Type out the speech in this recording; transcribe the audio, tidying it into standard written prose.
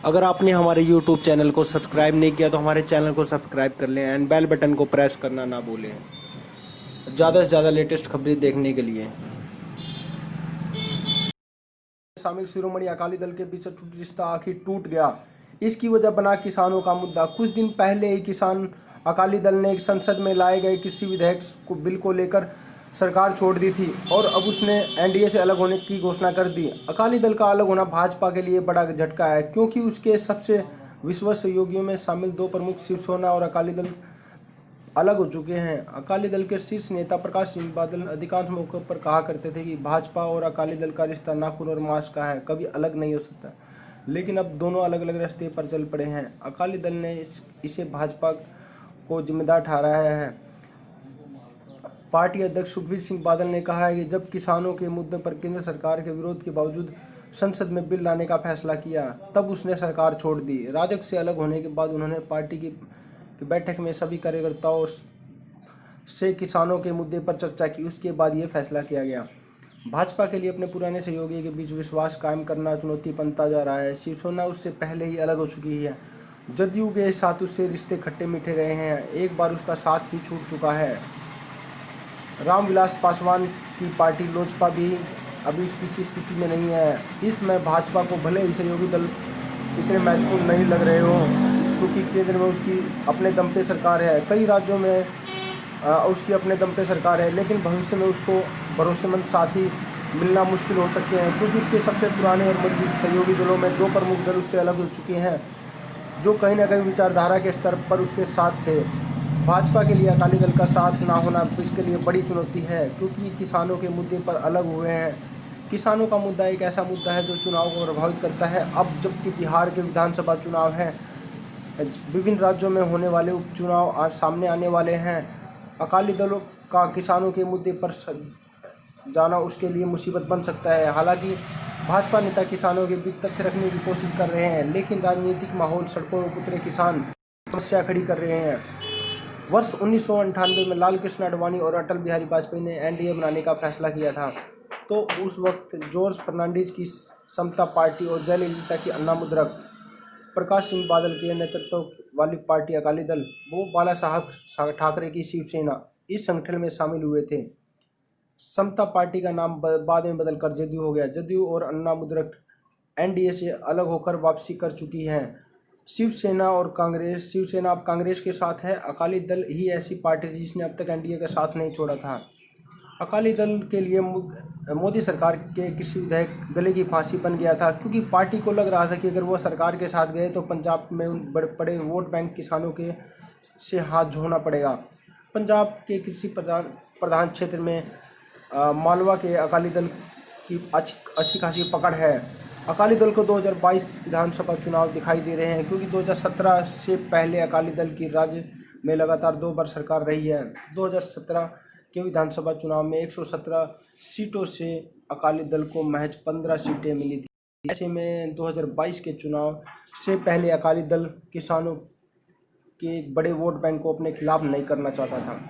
अगर आपने हमारे YouTube चैनल को सब्सक्राइब नहीं किया तो हमारे चैनल को सब्सक्राइब कर लें एंड बेल बटन को प्रेस करना ना भूलें ज़्यादा से ज़्यादा लेटेस्ट खबरें देखने के लिए। शामिल शिरोमणि अकाली दल के बीच टूट रिश्ता आखिर टूट गया, इसकी वजह बना किसानों का मुद्दा। कुछ दिन पहले ही किसान अकाली दल ने संसद में लाए गए कृषि विधेयक को बिल को लेकर सरकार छोड़ दी थी और अब उसने एनडीए से अलग होने की घोषणा कर दी। अकाली दल का अलग होना भाजपा के लिए बड़ा झटका है, क्योंकि उसके सबसे विश्वास सहयोगियों में शामिल दो प्रमुख शिवसेना और अकाली दल अलग हो चुके हैं। अकाली दल के शीर्ष नेता प्रकाश सिंह बादल अधिकांश मौकों पर कहा करते थे कि भाजपा और अकाली दल का रिश्ता नाखून और मांस का है, कभी अलग नहीं हो सकता। लेकिन अब दोनों अलग अलग रास्ते पर चल पड़े हैं। अकाली दल ने इसे भाजपा को जिम्मेदार ठहराया है। पार्टी अध्यक्ष सुखबीर सिंह बादल ने कहा है कि जब किसानों के मुद्दे पर केंद्र सरकार के विरोध के बावजूद संसद में बिल लाने का फैसला किया, तब उसने सरकार छोड़ दी। राजग से अलग होने के बाद उन्होंने पार्टी की बैठक में सभी कार्यकर्ताओं से किसानों के मुद्दे पर चर्चा की, उसके बाद ये फैसला किया गया। भाजपा के लिए अपने पुराने सहयोगी के बीच विश्वास कायम करना चुनौती बनता जा रहा है। शिवसेना उससे पहले ही अलग हो चुकी है। जदयू के साथ उससे रिश्ते खट्टे मीठे रहे हैं, एक बार उसका साथ भी छूट चुका है। रामविलास पासवान की पार्टी लोजपा भी अभी किसी स्थिति में नहीं है। इसमें भाजपा को भले ही सहयोगी दल इतने महत्वपूर्ण नहीं लग रहे हो, क्योंकि केंद्र में उसकी अपने दम पे सरकार है, कई राज्यों में उसकी अपने दम पे सरकार है, लेकिन भविष्य में उसको भरोसेमंद साथी मिलना मुश्किल हो सकते हैं, क्योंकि उसके सबसे पुराने और मजबूत सहयोगी दलों में दो प्रमुख दल उससे अलग हो चुके हैं, जो कहीं ना कहीं विचारधारा के स्तर पर उसके साथ थे। भाजपा के लिए अकाली दल का साथ ना होना इसके लिए बड़ी चुनौती है, क्योंकि किसानों के मुद्दे पर अलग हुए हैं। किसानों का मुद्दा एक ऐसा मुद्दा है जो चुनाव को प्रभावित करता है। अब जबकि बिहार के विधानसभा चुनाव हैं, विभिन्न राज्यों में होने वाले उपचुनाव आज सामने आने वाले हैं, अकाली दलों का किसानों के मुद्दे पर जाना उसके लिए मुसीबत बन सकता है। हालांकि भाजपा नेता किसानों के बीच तथ्य रखने की कोशिश कर रहे हैं, लेकिन राजनीतिक माहौल सड़कों पर उतरे किसान समस्या खड़ी कर रहे हैं। वर्ष 1998 में लाल कृष्ण आडवाणी और अटल बिहारी वाजपेयी ने एनडीए बनाने का फैसला किया था, तो उस वक्त जॉर्ज फर्नांडीज की समता पार्टी और जयललिता की अन्ना मुद्रक, प्रकाश सिंह बादल के नेतृत्व वाली पार्टी अकाली दल, वो बाला साहब ठाकरे की शिवसेना इस संगठन में शामिल हुए थे। समता पार्टी का नाम बाद में बदलकर जदयू हो गया। जदयू और अन्ना मुद्रक एनडीए से अलग होकर वापसी कर चुकी हैं। शिवसेना और कांग्रेस, शिवसेना अब कांग्रेस के साथ है। अकाली दल ही ऐसी पार्टी थी जिसने अब तक एनडीए का साथ नहीं छोड़ा था। अकाली दल के लिए मोदी सरकार के कृषि विधेयक गले की फांसी बन गया था, क्योंकि पार्टी को लग रहा था कि अगर वो सरकार के साथ गए तो पंजाब में उन बड़े वोट बैंक किसानों के से हाथ धोना पड़ेगा। पंजाब के कृषि प्रधान क्षेत्र में मालवा के अकाली दल की अच्छी खासी पकड़ है। अकाली दल को 2022 विधानसभा चुनाव दिखाई दे रहे हैं, क्योंकि 2017 से पहले अकाली दल की राज्य में लगातार 2 बार सरकार रही है। 2017 के विधानसभा चुनाव में 117 सीटों से अकाली दल को महज 15 सीटें मिली थी। ऐसे में 2022 के चुनाव से पहले अकाली दल किसानों के एक बड़े वोट बैंक को अपने खिलाफ नहीं करना चाहता था।